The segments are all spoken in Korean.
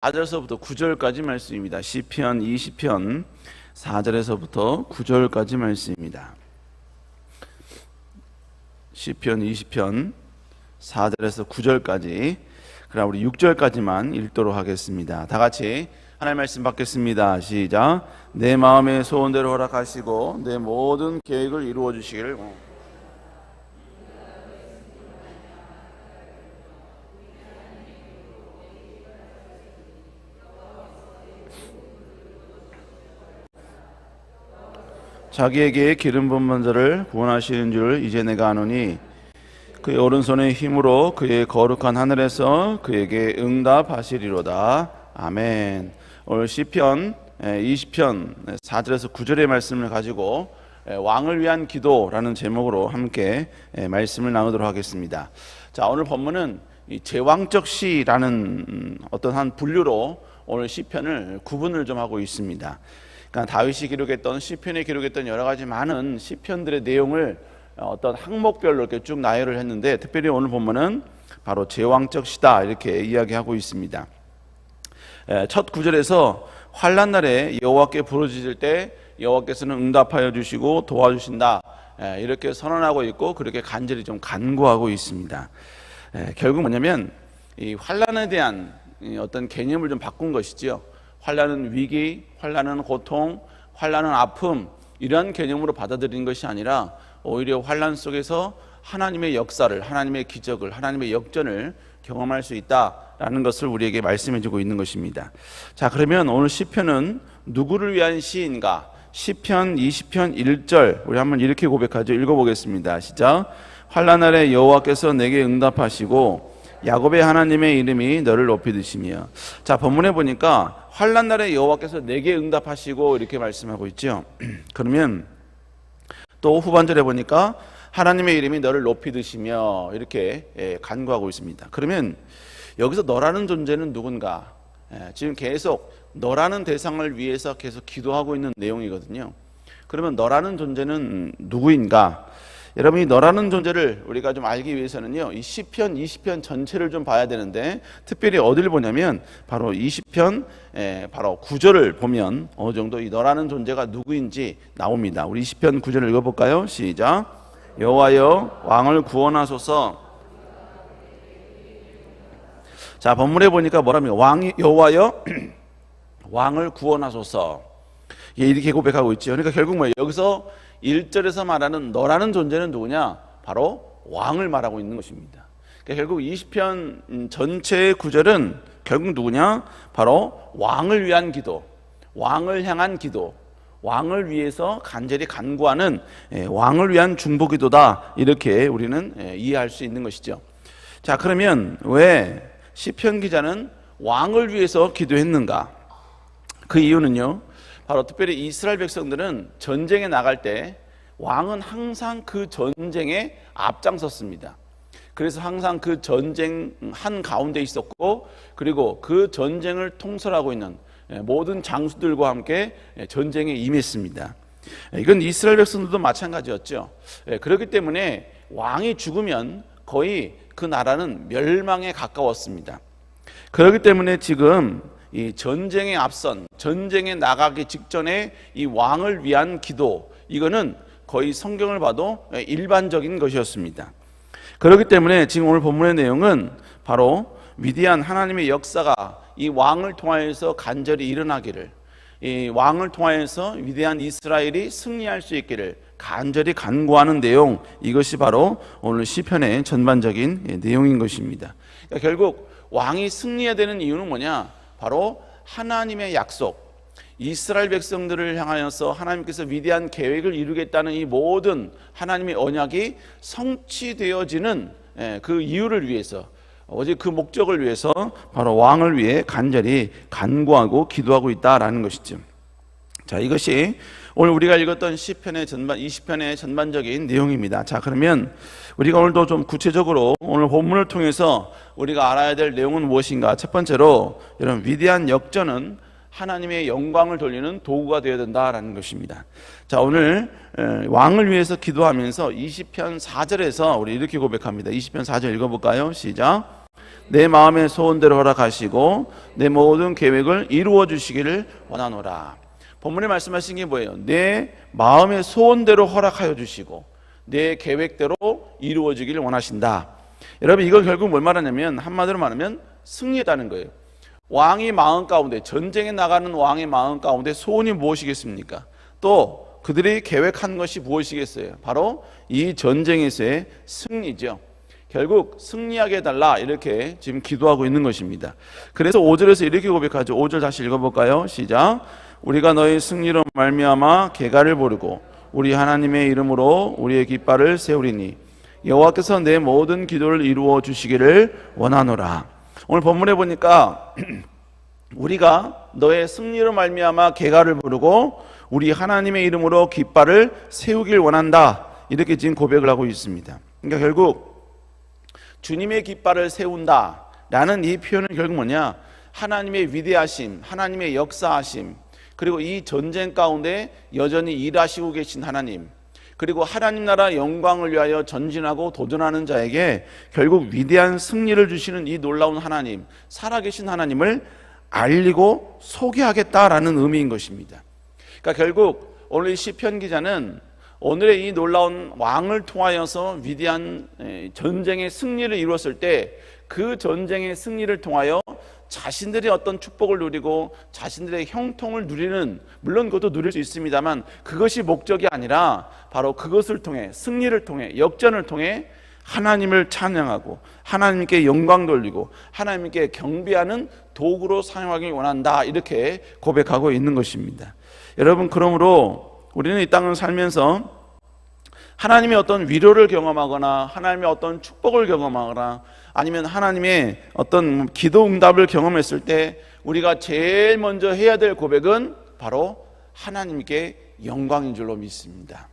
4절에서부터 9절까지 말씀입니다. 시편 20편 4절에서부터 9절까지 말씀입니다. 시편 20편 4절에서 9절까지, 그럼 우리 6절까지만 읽도록 하겠습니다. 다 같이 하나님 말씀 받겠습니다. 시작. 내 마음의 소원대로 허락하시고 내 모든 계획을 이루어 주시기를. 자기에게 기름 부은 자를 구원하시는 줄 이제 내가 아노니 그의 오른손의 힘으로 그의 거룩한 하늘에서 그에게 응답하시리로다. 아멘. 오늘 시편 20편 4절에서 9절의 말씀을 가지고 왕을 위한 기도라는 제목으로 함께 말씀을 나누도록 하겠습니다. 자, 오늘 본문은 이 제왕적 시라는 어떤 한 분류로 오늘 시편을 구분을 좀 하고 있습니다. 그러니까 다윗이 기록했던 시편에 기록했던 여러 가지 많은 시편들의 내용을 어떤 항목별로 이렇게 쭉 나열을 했는데, 특별히 오늘 본문은 바로 제왕적 시다 이렇게 이야기하고 있습니다. 첫 구절에서 환난 날에 여호와께 부르짖을 때 여호와께서는 응답하여 주시고 도와주신다 이렇게 선언하고 있고, 그렇게 간절히 좀 간구하고 있습니다. 결국 뭐냐면 이 환난에 대한 어떤 개념을 좀 바꾼 것이지요. 환난은 위기, 환난은 고통, 환난은 아픔, 이런 개념으로 받아들이는 것이 아니라 오히려 환난 속에서 하나님의 역사를, 하나님의 기적을, 하나님의 역전을 경험할 수 있다라는 것을 우리에게 말씀해주고 있는 것입니다. 자, 그러면 오늘 시편은 누구를 위한 시인가? 시편 20편 1절 우리 한번 이렇게 고백하죠. 읽어보겠습니다. 시작. 환난 날에 여호와께서 내게 응답하시고 야곱의 하나님의 이름이 너를 높이 드시며. 자, 본문에 보니까 환난 날에 여호와께서 내게 응답하시고 이렇게 말씀하고 있죠. 그러면 또 후반절에 보니까 하나님의 이름이 너를 높이 드시며 이렇게 간구하고 있습니다. 그러면 여기서 너라는 존재는 누군가? 지금 계속 너라는 대상을 위해서 계속 기도하고 있는 내용이거든요. 그러면 너라는 존재는 누구인가? 여러분이 너라는 존재를 우리가 좀 알기 위해서는요, 이 시편 20편 전체를 좀 봐야 되는데, 특별히 어디를 보냐면 바로 20편 바로 9절을 보면 어느 정도 이 너라는 존재가 누구인지 나옵니다. 우리 20편 9절을 읽어볼까요? 시작. 여호와여 왕을 구원하소서. 자, 본문에 보니까 뭐랍니까? 여호와여 왕을 구원하소서. 이렇게 고백하고 있죠. 그러니까 결국 뭐예요? 여기서 1절에서 말하는 너라는 존재는 누구냐? 바로 왕을 말하고 있는 것입니다. 그러니까 결국 20편 전체의 구절은 결국 누구냐? 바로 왕을 위한 기도, 왕을 향한 기도, 왕을 위해서 간절히 간구하는 왕을 위한 중보기도다, 이렇게 우리는 이해할 수 있는 것이죠. 자, 그러면 왜 시편 기자는 왕을 위해서 기도했는가? 그 이유는요, 바로 특별히 이스라엘 백성들은 전쟁에 나갈 때 왕은 항상 그 전쟁에 앞장섰습니다. 그래서 항상 그 전쟁 한 가운데 있었고, 그리고 그 전쟁을 통솔하고 있는 모든 장수들과 함께 전쟁에 임했습니다. 이건 이스라엘 백성들도 마찬가지였죠. 그렇기 때문에 왕이 죽으면 거의 그 나라는 멸망에 가까웠습니다. 그렇기 때문에 지금 이 전쟁에 앞선, 전쟁에 나가기 직전에 이 왕을 위한 기도, 이거는 거의 성경을 봐도 일반적인 것이었습니다. 그렇기 때문에 지금 오늘 본문의 내용은 바로 위대한 하나님의 역사가 이 왕을 통하여서 간절히 일어나기를, 이 왕을 통하여서 위대한 이스라엘이 승리할 수 있기를 간절히 간구하는 내용, 이것이 바로 오늘 시편의 전반적인 내용인 것입니다. 그러니까 결국 왕이 승리해야 되는 이유는 뭐냐? 바로 하나님의 약속, 이스라엘 백성들을 향하여서 하나님께서 위대한 계획을 이루겠다는 이 모든 하나님의 언약이 성취되어지는 그 이유를 위해서, 오직 그 목적을 위해서 바로 왕을 위해 간절히 간구하고 기도하고 있다라는 것이죠. 자, 이것이 오늘 우리가 읽었던 시편의 20편의 전반적인 내용입니다. 자, 그러면 우리가 오늘도 좀 구체적으로 오늘 본문을 통해서 우리가 알아야 될 내용은 무엇인가? 첫 번째로, 여러분, 위대한 역전은 하나님의 영광을 돌리는 도구가 되어야 된다라는 것입니다. 자, 오늘 왕을 위해서 기도하면서 20편 4절에서 우리 이렇게 고백합니다. 20편 4절 읽어볼까요? 시작. 내 마음의 소원대로 허락하시고 내 모든 계획을 이루어 주시기를 원하노라. 본문에 말씀하신 게 뭐예요? 내 마음의 소원대로 허락하여 주시고 내 계획대로 이루어지기를 원하신다. 여러분, 이건 결국 뭘 말하냐면, 한마디로 말하면 승리했다는 거예요. 왕의 마음 가운데, 전쟁에 나가는 왕의 마음 가운데 소원이 무엇이겠습니까? 또 그들이 계획한 것이 무엇이겠어요? 바로 이 전쟁에서의 승리죠. 결국 승리하게 해달라, 이렇게 지금 기도하고 있는 것입니다. 그래서 5절에서 이렇게 고백하죠. 5절 다시 읽어볼까요? 시작. 우리가 너의 승리로 말미암아 계가를 부르고 우리 하나님의 이름으로 우리의 깃발을 세우리니 여호와께서 내 모든 기도를 이루어 주시기를 원하노라. 오늘 본문에 보니까 우리가 너의 승리로 말미암아 계가를 부르고 우리 하나님의 이름으로 깃발을 세우길 원한다, 이렇게 지금 고백을 하고 있습니다. 그러니까 결국 주님의 깃발을 세운다 라는 이 표현은 결국 뭐냐, 하나님의 위대하심, 하나님의 역사하심, 그리고 이 전쟁 가운데 여전히 일하시고 계신 하나님, 그리고 하나님 나라 영광을 위하여 전진하고 도전하는 자에게 결국 위대한 승리를 주시는 이 놀라운 하나님, 살아계신 하나님을 알리고 소개하겠다라는 의미인 것입니다. 그러니까 결국 오늘 시편 기자는 오늘의 이 놀라운 왕을 통하여서 위대한 전쟁의 승리를 이루었을 때 그 전쟁의 승리를 통하여 자신들이 어떤 축복을 누리고 자신들의 형통을 누리는, 물론 그것도 누릴 수 있습니다만 그것이 목적이 아니라 바로 그것을 통해, 승리를 통해, 역전을 통해 하나님을 찬양하고 하나님께 영광 돌리고 하나님께 경배하는 도구로 사용하길 원한다, 이렇게 고백하고 있는 것입니다. 여러분, 그러므로 우리는 이 땅을 살면서 하나님의 어떤 위로를 경험하거나 하나님의 어떤 축복을 경험하거나 아니면 하나님의 어떤 기도 응답을 경험했을 때 우리가 제일 먼저 해야 될 고백은 바로 하나님께 영광인 줄로 믿습니다.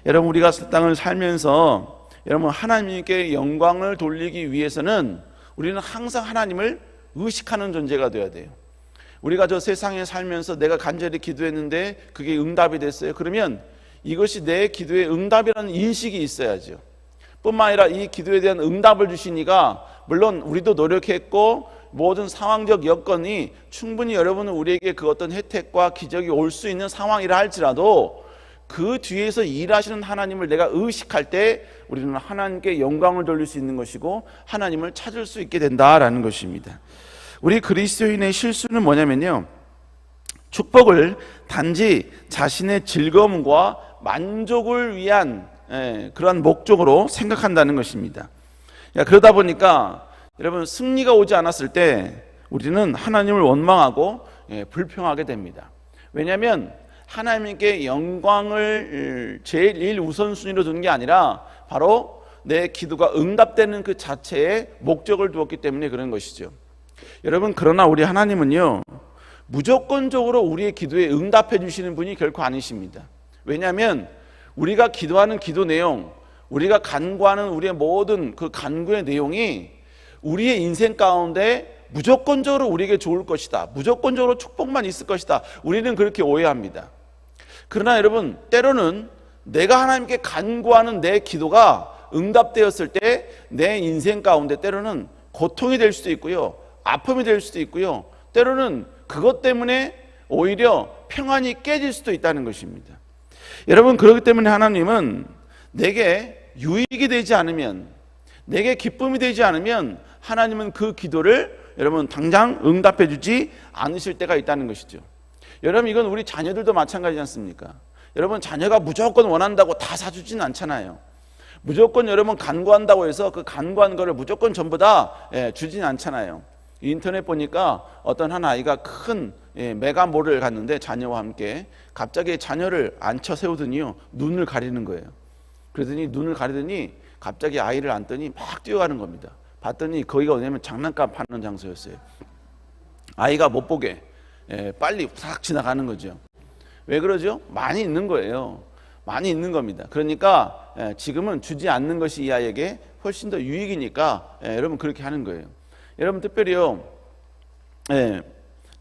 여러분, 우리가 이 땅을 살면서 여러분 하나님께 영광을 돌리기 위해서는 우리는 항상 하나님을 의식하는 존재가 되어야 돼요. 우리가 저 세상에 살면서 내가 간절히 기도했는데 그게 응답이 됐어요. 그러면 이것이 내 기도의 응답이라는 인식이 있어야죠. 뿐만 아니라 이 기도에 대한 응답을 주시니까 물론 우리도 노력했고 모든 상황적 여건이 충분히 여러분은 우리에게 그 어떤 혜택과 기적이 올 수 있는 상황이라 할지라도 그 뒤에서 일하시는 하나님을 내가 의식할 때 우리는 하나님께 영광을 돌릴 수 있는 것이고 하나님을 찾을 수 있게 된다라는 것입니다. 우리 그리스도인의 실수는 뭐냐면요, 축복을 단지 자신의 즐거움과 만족을 위한 그러한 목적으로 생각한다는 것입니다. 그러다 보니까 여러분, 승리가 오지 않았을 때 우리는 하나님을 원망하고 불평하게 됩니다. 왜냐하면 하나님께 영광을 제일 우선순위로 두는 게 아니라 바로 내 기도가 응답되는 그 자체에 목적을 두었기 때문에 그런 것이죠. 여러분, 그러나 우리 하나님은요, 무조건적으로 우리의 기도에 응답해 주시는 분이 결코 아니십니다. 왜냐하면 우리가 기도하는 기도 내용, 우리가 간구하는 우리의 모든 그 간구의 내용이 우리의 인생 가운데 무조건적으로 우리에게 좋을 것이다, 무조건적으로 축복만 있을 것이다, 우리는 그렇게 오해합니다. 그러나 여러분, 때로는 내가 하나님께 간구하는 내 기도가 응답되었을 때 내 인생 가운데 때로는 고통이 될 수도 있고요, 아픔이 될 수도 있고요, 때로는 그것 때문에 오히려 평안이 깨질 수도 있다는 것입니다. 여러분, 그렇기 때문에 하나님은 내게 유익이 되지 않으면, 내게 기쁨이 되지 않으면 하나님은 그 기도를 여러분 당장 응답해 주지 않으실 때가 있다는 것이죠. 여러분, 이건 우리 자녀들도 마찬가지지 않습니까? 여러분, 자녀가 무조건 원한다고 다 사주지는 않잖아요. 무조건 여러분 간구한다고 해서 그 간구한 거를 무조건 전부 다 주지는 않잖아요. 인터넷 보니까 어떤 한 아이가 큰 메가몰을 갔는데 자녀와 함께 갑자기 자녀를 앉혀 세우더니요, 눈을 가리는 거예요. 그러더니 눈을 가리더니 갑자기 아이를 안더니 막 뛰어가는 겁니다. 봤더니 거기가 어디냐면 장난감 파는 장소였어요. 아이가 못 보게 빨리 싹 지나가는 거죠. 왜 그러죠? 많이 있는 거예요. 많이 있는 겁니다. 그러니까 지금은 주지 않는 것이 이 아이에게 훨씬 더 유익이니까 여러분 그렇게 하는 거예요. 여러분, 특별히요,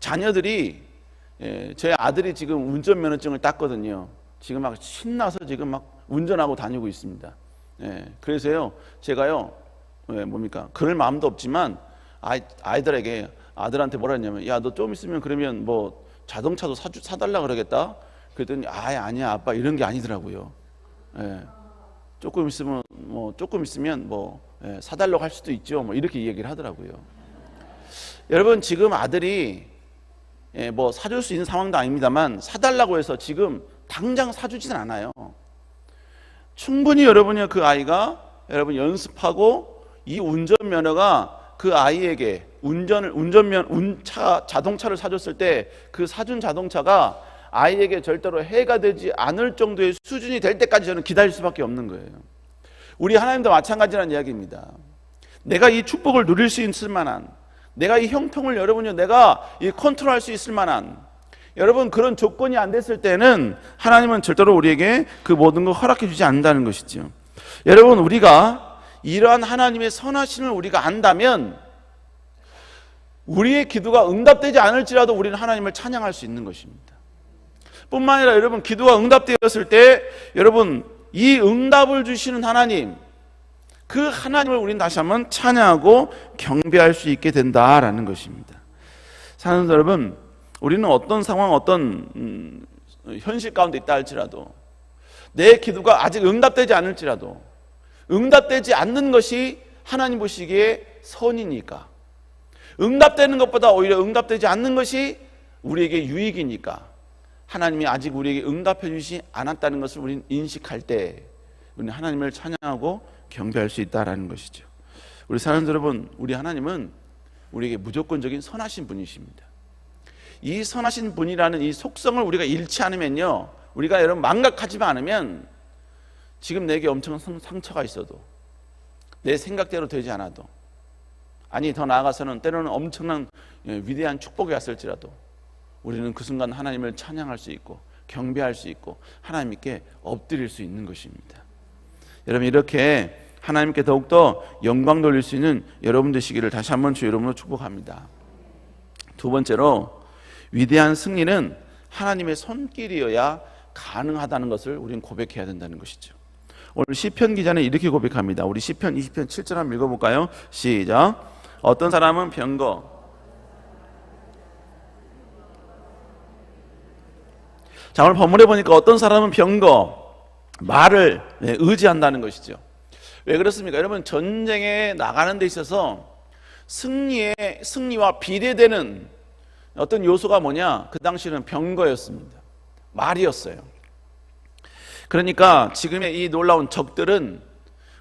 자녀들이, 저희 아들이 지금 운전면허증을 땄거든요. 지금 막 신나서 지금 막 운전하고 다니고 있습니다. 그래서요, 제가요, 그럴 마음도 없지만 아들한테 뭐라 했냐면, 야, 너 좀 있으면 그러면 뭐 자동차도 사달라 그러겠다. 그랬더니 아니야 아빠, 이런 게 아니더라고요. 예. 조금 있으면 사달라고 할 수도 있죠. 뭐 이렇게 얘기를 하더라고요. 여러분, 지금 아들이 뭐 사줄 수 있는 상황도 아닙니다만 사달라고 해서 지금 당장 사주진 않아요. 충분히 여러분이 그 아이가 여러분 연습하고 이 운전면허가 그 아이에게 자동차를 사줬을 때 그 사준 자동차가 아이에게 절대로 해가 되지 않을 정도의 수준이 될 때까지 저는 기다릴 수밖에 없는 거예요. 우리 하나님도 마찬가지라는 이야기입니다. 내가 이 축복을 누릴 수 있을 만한, 내가 이 형통을 내가 이 컨트롤할 수 있을 만한 여러분 그런 조건이 안 됐을 때는 하나님은 절대로 우리에게 그 모든 걸 허락해 주지 않는다는 것이죠. 여러분, 우리가 이러한 하나님의 선하심을 우리가 안다면 우리의 기도가 응답되지 않을지라도 우리는 하나님을 찬양할 수 있는 것입니다. 뿐만 아니라 여러분, 기도가 응답되었을 때 여러분 이 응답을 주시는 하나님, 그 하나님을 우리는 다시 한번 찬양하고 경배할 수 있게 된다라는 것입니다. 사랑하는 여러분, 우리는 어떤 상황, 어떤 현실 가운데 있다 할지라도 내 기도가 아직 응답되지 않을지라도 응답되지 않는 것이 하나님 보시기에 선이니까, 응답되는 것보다 오히려 응답되지 않는 것이 우리에게 유익이니까 하나님이 아직 우리에게 응답해 주시지 않았다는 것을 우리는 인식할 때 우리는 하나님을 찬양하고 경배할 수 있다는 것이죠. 우리 사랑하는 여러분, 우리 하나님은 우리에게 무조건적인 선하신 분이십니다. 이 선하신 분이라는 이 속성을 우리가 잃지 않으면요, 우리가 여러분 망각하지만 않으면 지금 내게 엄청난 상처가 있어도, 내 생각대로 되지 않아도, 아니 더 나아가서는 때로는 엄청난 위대한 축복이 왔을지라도 우리는 그 순간 하나님을 찬양할 수 있고 경배할 수 있고 하나님께 엎드릴 수 있는 것입니다. 여러분, 이렇게 하나님께 더욱더 영광 돌릴 수 있는 여러분 되시기를 다시 한번 주 이름으로 축복합니다. 두 번째로, 위대한 승리는 하나님의 손길이어야 가능하다는 것을 우리는 고백해야 된다는 것이죠. 오늘 시편 기자는 이렇게 고백합니다. 우리 시편 20편 7절 한번 읽어볼까요? 시작. 어떤 사람은 병거, 자, 오늘 본문에 보니까 어떤 사람은 병거, 말을 의지한다는 것이죠. 왜 그렇습니까? 여러분, 전쟁에 나가는 데 있어서 승리와 비례되는 어떤 요소가 뭐냐? 그 당시는 병거였습니다. 말이었어요. 그러니까 지금의 이 놀라운 적들은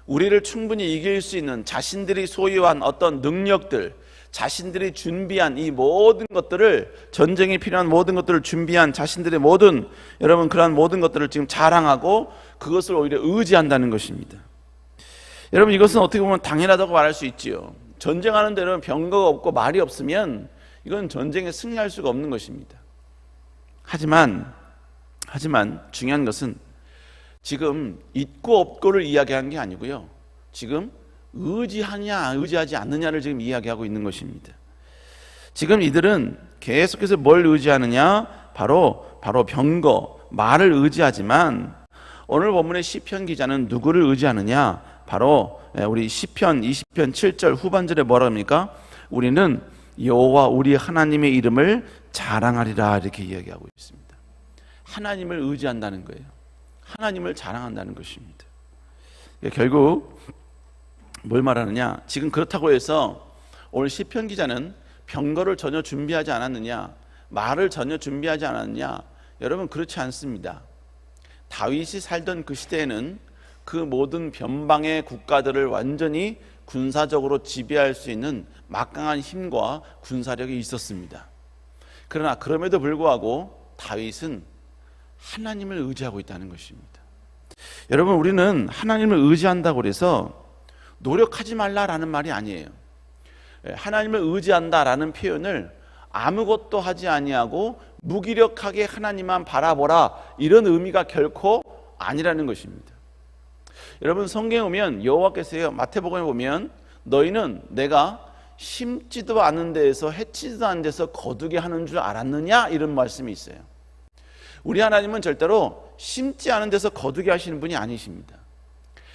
우리를 충분히 이길 수 있는 자신들이 소유한 어떤 능력들, 자신들이 준비한 이 모든 것들을, 전쟁에 필요한 모든 것들을 준비한 자신들의 모든, 여러분 그러한 모든 것들을 지금 자랑하고 그것을 오히려 의지한다는 것입니다. 여러분, 이것은 어떻게 보면 당연하다고 말할 수 있지요. 전쟁하는 데는 병거가 없고 말이 없으면 이건 전쟁에 승리할 수가 없는 것입니다. 하지만 중요한 것은 지금 있고 없고를 이야기하는 게 아니고요, 지금 의지하냐 의지하지 않느냐를 지금 이야기하고 있는 것입니다. 지금 이들은 계속해서 뭘 의지하느냐? 바로 병거, 말을 의지하지만 오늘 본문의 시편 기자는 누구를 의지하느냐? 바로 우리 시편 20편 7절 후반절에 뭐라 합니까? 우리는 여호와 우리 하나님의 이름을 자랑하리라, 이렇게 이야기하고 있습니다. 하나님을 의지한다는 거예요. 하나님을 자랑한다는 것입니다. 결국 뭘 말하느냐? 지금 그렇다고 해서 오늘 시편 기자는 병거를 전혀 준비하지 않았느냐, 말을 전혀 준비하지 않았느냐? 여러분, 그렇지 않습니다. 다윗이 살던 그 시대에는 그 모든 변방의 국가들을 완전히 군사적으로 지배할 수 있는 막강한 힘과 군사력이 있었습니다. 그러나 그럼에도 불구하고 다윗은 하나님을 의지하고 있다는 것입니다. 여러분, 우리는 하나님을 의지한다고 해서 노력하지 말라라는 말이 아니에요. 하나님을 의지한다라는 표현을 아무것도 하지 아니하고 무기력하게 하나님만 바라보라, 이런 의미가 결코 아니라는 것입니다. 여러분, 성경에 보면 여호와께서요, 마태복음에 보면 너희는 내가 심지도 않은 데에서 해치지도 않은 데서 거두게 하는 줄 알았느냐, 이런 말씀이 있어요. 우리 하나님은 절대로 심지 않은 데서 거두게 하시는 분이 아니십니다.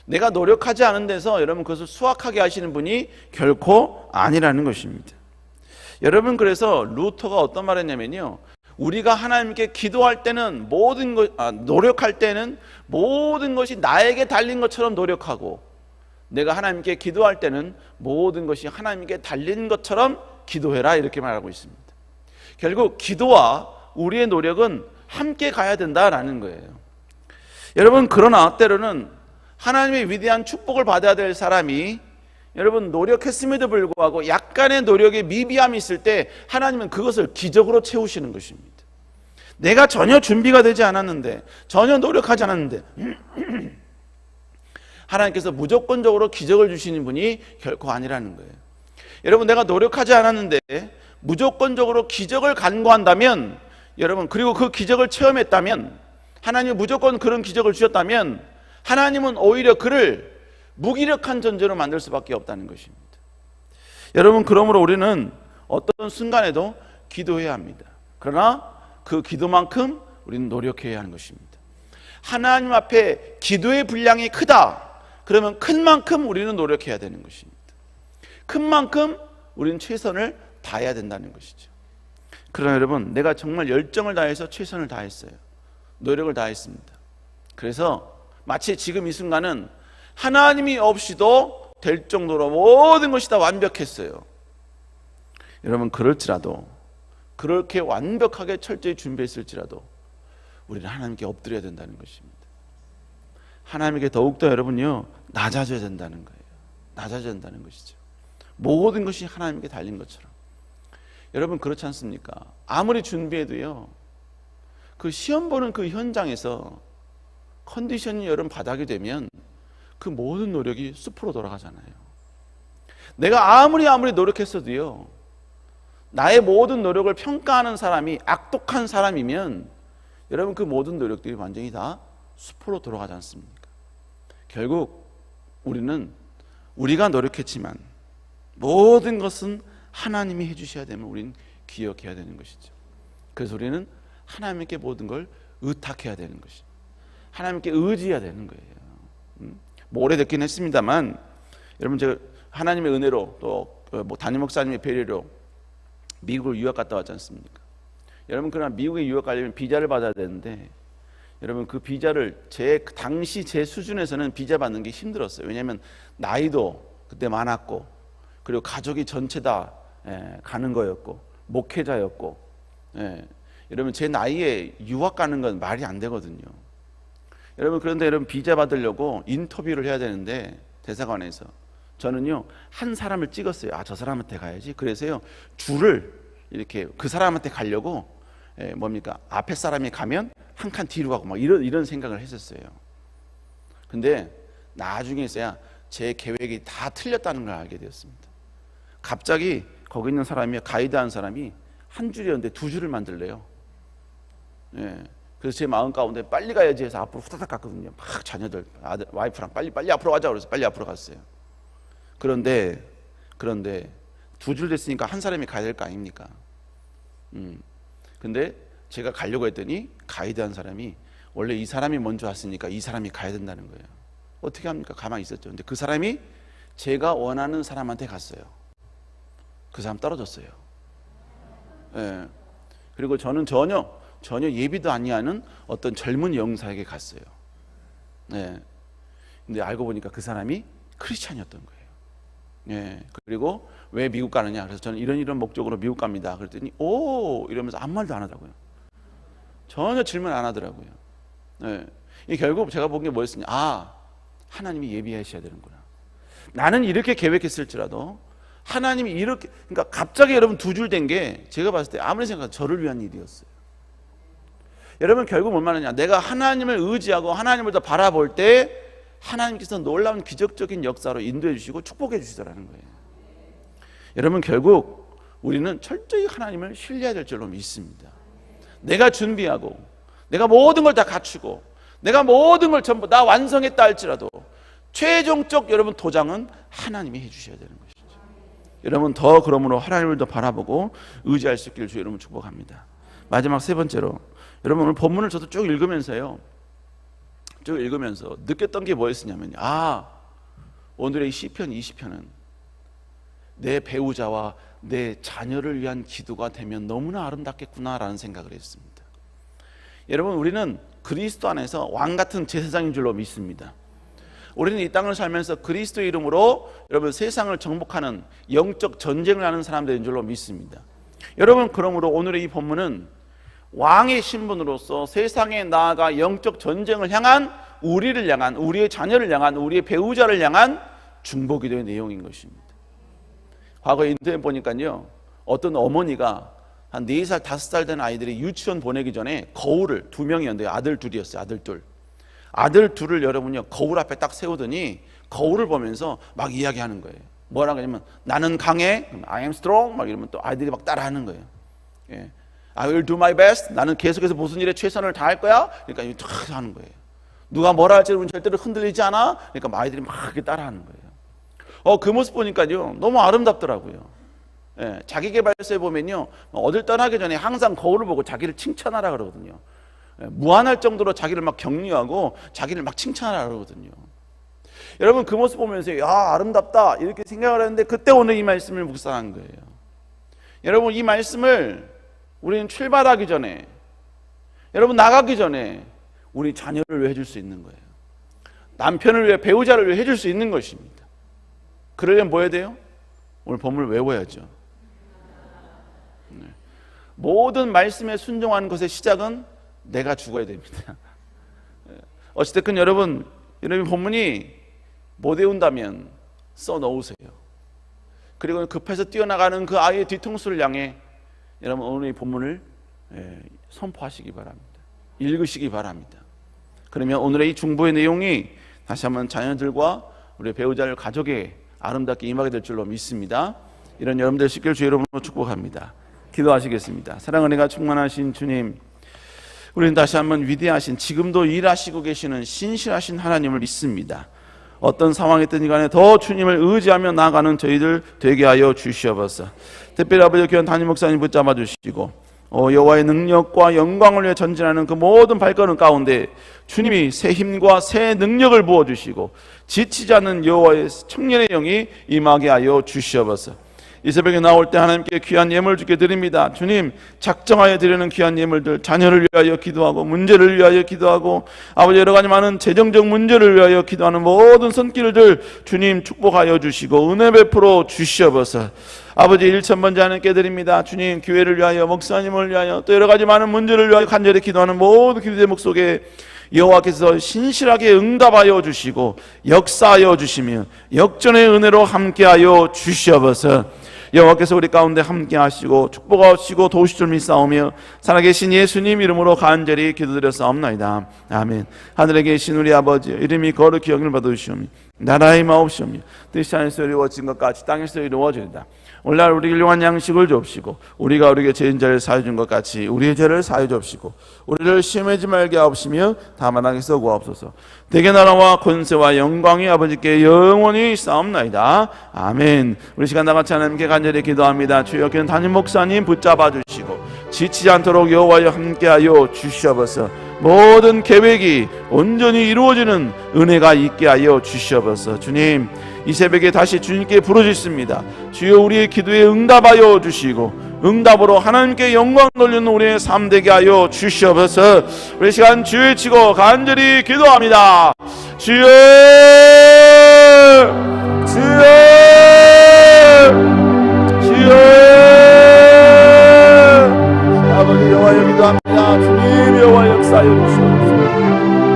내가 노력하지 않은 데서 여러분 그것을 수확하게 하시는 분이 결코 아니라는 것입니다. 여러분, 그래서 루터가 어떤 말 했냐면요, 우리가 하나님께 기도할 때는 노력할 때는 모든 것이 나에게 달린 것처럼 노력하고, 내가 하나님께 기도할 때는 모든 것이 하나님께 달린 것처럼 기도해라, 이렇게 말하고 있습니다. 결국 기도와 우리의 노력은 함께 가야 된다라는 거예요. 여러분, 그러나 때로는 하나님의 위대한 축복을 받아야 될 사람이 여러분 노력했음에도 불구하고 약간의 노력에 미비함이 있을 때 하나님은 그것을 기적으로 채우시는 것입니다. 내가 전혀 준비가 되지 않았는데, 전혀 노력하지 않았는데 하나님께서 무조건적으로 기적을 주시는 분이 결코 아니라는 거예요. 여러분, 내가 노력하지 않았는데 무조건적으로 기적을 간구한다면, 여러분, 그리고 그 기적을 체험했다면, 하나님이 무조건 그런 기적을 주셨다면 하나님은 오히려 그를 무기력한 존재로 만들 수밖에 없다는 것입니다. 여러분, 그러므로 우리는 어떤 순간에도 기도해야 합니다. 그러나 그 기도만큼 우리는 노력해야 하는 것입니다. 하나님 앞에 기도의 분량이 크다, 그러면 큰 만큼 우리는 노력해야 되는 것입니다. 큰 만큼 우리는 최선을 다해야 된다는 것이죠. 그러나 여러분, 내가 정말 열정을 다해서 최선을 다했어요. 노력을 다했습니다. 그래서 마치 지금 이 순간은 하나님이 없이도 될 정도로 모든 것이 다 완벽했어요. 여러분, 그럴지라도, 그렇게 완벽하게 철저히 준비했을지라도 우리는 하나님께 엎드려야 된다는 것입니다. 하나님께 더욱더 여러분요, 낮아져야 된다는 거예요. 낮아져야 된다는 것이죠. 모든 것이 하나님께 달린 것처럼. 여러분, 그렇지 않습니까? 아무리 준비해도요, 그 시험 보는 그 현장에서 컨디션이 여러분 바닥이 되면 그 모든 노력이 숲으로 돌아가잖아요. 내가 아무리 노력했어도요, 나의 모든 노력을 평가하는 사람이 악독한 사람이면 여러분 그 모든 노력들이 완전히 다 숲으로 돌아가지 않습니까? 결국 우리는 우리가 노력했지만 모든 것은 하나님이 해주셔야 되면 우리는 기억해야 되는 것이죠. 그래서 우리는 하나님께 모든 걸 의탁해야 되는 것이죠. 하나님께 의지해야 되는 거예요. 뭐 오래됐긴 했습니다만, 여러분, 제가 하나님의 은혜로 또 담임 목사님의 배려로 미국을 유학 갔다 왔지 않습니까? 여러분, 그러나 미국에 유학 가려면 비자를 받아야 되는데, 여러분, 그 비자를 당시 제 수준에서는 비자 받는 게 힘들었어요. 왜냐하면 나이도 그때 많았고, 그리고 가족이 전체 다 가는 거였고, 목회자였고, 여러분, 제 나이에 유학 가는 건 말이 안 되거든요. 여러분, 그런데 여러분, 비자 받으려고 인터뷰를 해야 되는데 대사관에서 저는요, 한 사람을 찍었어요. 아, 저 사람한테 가야지. 그래서요, 줄을 이렇게 그 사람한테 가려고 앞에 사람이 가면 한 칸 뒤로 가고 막 이런 생각을 했었어요. 근데 나중에서야 제 계획이 다 틀렸다는 걸 알게 되었습니다. 갑자기 거기 있는 사람이, 가이드한 사람이 한 줄이었는데 두 줄을 만들래요. 그래서 제 마음 가운데 빨리 가야지 해서 앞으로 후다닥 갔거든요. 막 자녀들, 아들, 와이프랑 빨리 앞으로 가자 그래서 빨리 앞으로 갔어요. 그런데 두 줄 됐으니까 한 사람이 가야 될 거 아닙니까? 근데 제가 가려고 했더니 가이드한 사람이 원래 이 사람이 먼저 왔으니까 이 사람이 가야 된다는 거예요. 어떻게 합니까? 가만히 있었죠. 근데 그 사람이 제가 원하는 사람한테 갔어요. 그 사람 떨어졌어요. 그리고 저는 전혀 예비도 아니하는 어떤 젊은 영사에게 갔어요. 근데 알고 보니까 그 사람이 크리스찬이었던 거예요. 그리고 왜 미국 가느냐? 그래서 저는 이런 목적으로 미국 갑니다. 그랬더니 오 이러면서 아무 말도 안 하더라고요. 전혀 질문 안 하더라고요. 이 결국 제가 본 게 뭐였으냐? 아, 하나님이 예비하셔야 되는구나. 나는 이렇게 계획했을지라도 하나님이 이렇게, 그러니까 갑자기 여러분 두 줄 된 게 제가 봤을 때 아무리 생각해도 저를 위한 일이었어요. 여러분, 결국 뭔 말이냐? 내가 하나님을 의지하고 하나님을 더 바라볼 때 하나님께서 놀라운 기적적인 역사로 인도해 주시고 축복해 주시더라는 거예요. 여러분, 결국 우리는 철저히 하나님을 신뢰해야 될 줄로 믿습니다. 내가 준비하고 내가 모든 걸 다 갖추고 내가 모든 걸 전부 다 완성했다 할지라도 최종적 여러분 도장은 하나님이 해주셔야 되는 것이죠. 여러분, 더 그러므로 하나님을 더 바라보고 의지할 수 있기를 주 여러분 축복합니다. 마지막 세 번째로, 여러분 오늘 본문을 저도 쭉 읽으면서요, 쭉 읽으면서 느꼈던 게 뭐였냐면요, 오늘의 시편 20편은 내 배우자와 내 자녀를 위한 기도가 되면 너무나 아름답겠구나라는 생각을 했습니다. 여러분, 우리는 그리스도 안에서 왕같은 제사장인 줄로 믿습니다. 우리는 이 땅을 살면서 그리스도 이름으로 여러분 세상을 정복하는 영적 전쟁을 하는 사람들인 줄로 믿습니다. 여러분, 그러므로 오늘의 이 본문은 왕의 신분으로서 세상에 나아가 영적 전쟁을 향한 우리를 향한, 우리의 자녀를 향한, 우리의 배우자를 향한 중보기도의 내용인 것입니다. 과거 인터넷 보니까요, 어떤 어머니가 한 4살, 5살 된 아이들이 유치원 보내기 전에 거울을 2명이었는데 아들 둘이었어요. 아들 둘을 여러분요, 거울 앞에 딱 세우더니 거울을 보면서 막 이야기하는 거예요. 뭐라 그러냐면 나는 강해, I am strong, 막 이러면 또 아이들이 막 따라하는 거예요. 예. I will do my best. 나는 계속해서 무슨 일에 최선을 다할 거야. 그러니까 이렇게 탁 하는 거예요. 누가 뭐라 할지 우리는 절대로 흔들리지 않아. 그러니까 아이들이 막 이렇게 따라하는 거예요. 그 모습 보니까요, 너무 아름답더라고요. 예, 자기계발서에 보면요, 어딜 떠나기 전에 항상 거울을 보고 자기를 칭찬하라 그러거든요. 예, 무한할 정도로 자기를 막 격려하고 자기를 막 칭찬하라 그러거든요. 여러분, 그 모습 보면서 아름답다 이렇게 생각을 했는데, 그때 오늘 이 말씀을 묵상한 거예요. 여러분, 이 말씀을 우리는 출발하기 전에, 여러분 나가기 전에 우리 자녀를 위해 해줄 수 있는 거예요. 남편을 위해, 배우자를 위해 해줄 수 있는 것입니다. 그러려면 뭐 해야 돼요? 오늘 본문을 외워야죠. 모든 말씀에 순종하는 것의 시작은 내가 죽어야 됩니다. 어찌됐든 여러분 본문이 못 외운다면 써놓으세요. 그리고 급해서 뛰어나가는 그 아이의 뒤통수를 향해 여러분 오늘 이 본문을 선포하시기 바랍니다. 읽으시기 바랍니다. 그러면 오늘의 이 중보의 내용이 다시 한번 자녀들과 우리 배우자를 가족에 아름답게 임하게 될 줄로 믿습니다. 이런 여러분들 시길 주 여러분으로 축복합니다. 기도하시겠습니다. 사랑 은혜가 충만하신 주님, 우리는 다시 한번 위대하신, 지금도 일하시고 계시는 신실하신 하나님을 믿습니다. 어떤 상황이든 간에 더 주님을 의지하며 나아가는 저희들 되게 하여 주시옵소서. 특별히 아버지 귀한 담임 목사님 붙잡아 주시고 여호와의 능력과 영광을 위해 전진하는 그 모든 발걸음 가운데 주님이 새 힘과 새 능력을 부어주시고 지치지 않는 여호와의 청년의 영이 임하게 하여 주시옵소서. 이 새벽에 나올 때 하나님께 귀한 예물 주께 드립니다. 주님, 작정하여 드리는 귀한 예물들, 자녀를 위하여 기도하고 문제를 위하여 기도하고 아버지 여러 가지 많은 재정적 문제를 위하여 기도하는 모든 손길들 주님 축복하여 주시고 은혜 베풀어 주시옵소서. 아버지 1,000번째 하나님께 드립니다. 주님, 교회를 위하여, 목사님을 위하여, 또 여러 가지 많은 문제를 위하여 간절히 기도하는 모든 기도 제목 속에 여호와께서 신실하게 응답하여 주시고 역사하여 주시며 역전의 은혜로 함께하여 주시옵소서. 여호와께서 우리 가운데 함께하시고 축복하시고 도우실 줄 믿사오며 살아계신 예수님 이름으로 간절히 기도드렸사옵나이다. 아멘. 하늘에 계신 우리 아버지, 이름이 거룩히 여김을 받으시오며 나라의 마옵시오며 뜻이 하늘에서 이루어진 것 같이 땅에서 이루어지리다. 오늘날 우리에게 일용할 양식을 주옵시고 우리가 우리에게 죄인 자를 사하여 준 것 같이 우리의 죄를 사하여 주옵시고 우리를 시험하지 말게 하옵시며 다만 악에서 구하옵소서. 대개 나라와 권세와 영광이 아버지께 영원히 있사옵나이다. 아멘. 우리 시간 다 같이 하나님께 간절히 기도합니다. 주여, 그 담임 목사님 붙잡아 주시고 지치지 않도록 여호와여 함께하여 주시옵소서. 모든 계획이 온전히 이루어지는 은혜가 있게 하여 주시옵소서. 주님, 이 새벽에 다시 주님께 부르짖습니다. 주여, 우리의 기도에 응답하여 주시고 응답으로 하나님께 영광 돌리는 우리의 삶 되게 하여 주시옵소서. 우리 시간 주여 치고 간절히 기도합니다. 주여, 주여, 주여. 아버지 여호와여 기도합니다. 주님, 여호와 역사하여 주시옵소서.